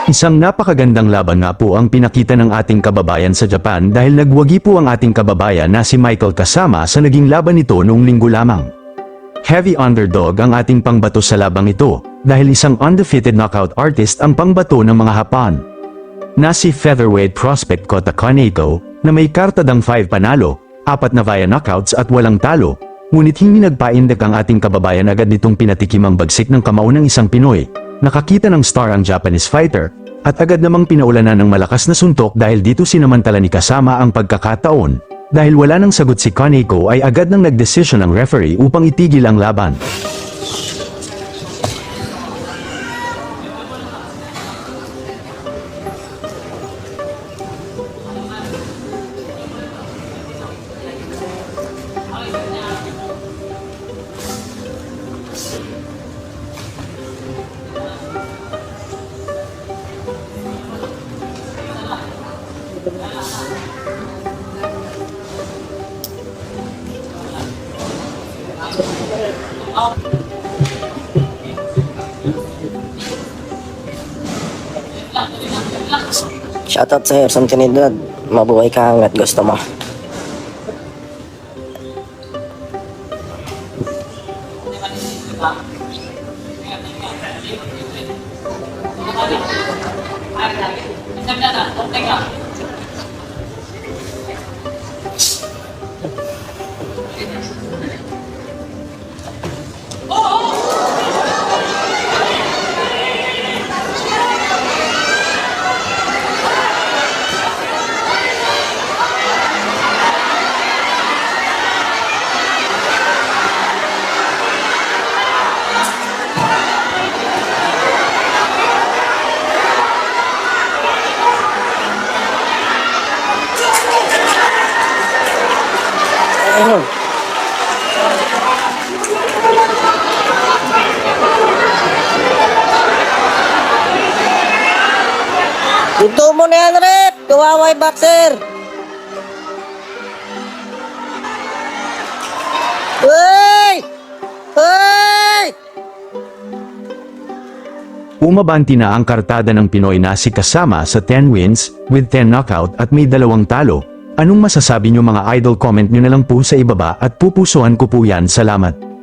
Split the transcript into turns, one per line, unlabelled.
Isang napakagandang laban nga po ang pinakita ng ating kababayan sa Japan dahil nagwagi po ang ating kababayan na si Michael kasama sa naging laban nito noong linggo lamang. Heavy underdog ang ating pangbato sa labang ito dahil isang undefeated knockout artist ang pangbato ng mga Hapon. Na si featherweight prospect Kota Kaneko na may kartadang 5 panalo, 4 na via knockouts at walang talo, ngunit hindi nagpaindak ang ating kababayan agad nitong pinatikim ang bagsik ng kamao ng isang Pinoy. Nakakita ng star ang Japanese fighter, at agad namang pinaulanan ng malakas na suntok dahil dito sinamantala ni kasama ang pagkakataon. Dahil wala nang sagot si Kaneko ay agad nang nagdesisyon ang referee upang itigil ang laban.
Shoutout sa Herson Tinidad. Mabuhay ka hanggat gusto mo. Ayun. Ito mo na yan, Rep! Kawaway boxer! Hey! Hey!
Umabanti na ang kartada ng Pinoy na si kasama sa 10 wins, with 10 knockout at may 2 talo. Anong masasabi nyo mga idol? Comment nyo na lang po sa ibaba at pupusuan ko po yan. Salamat.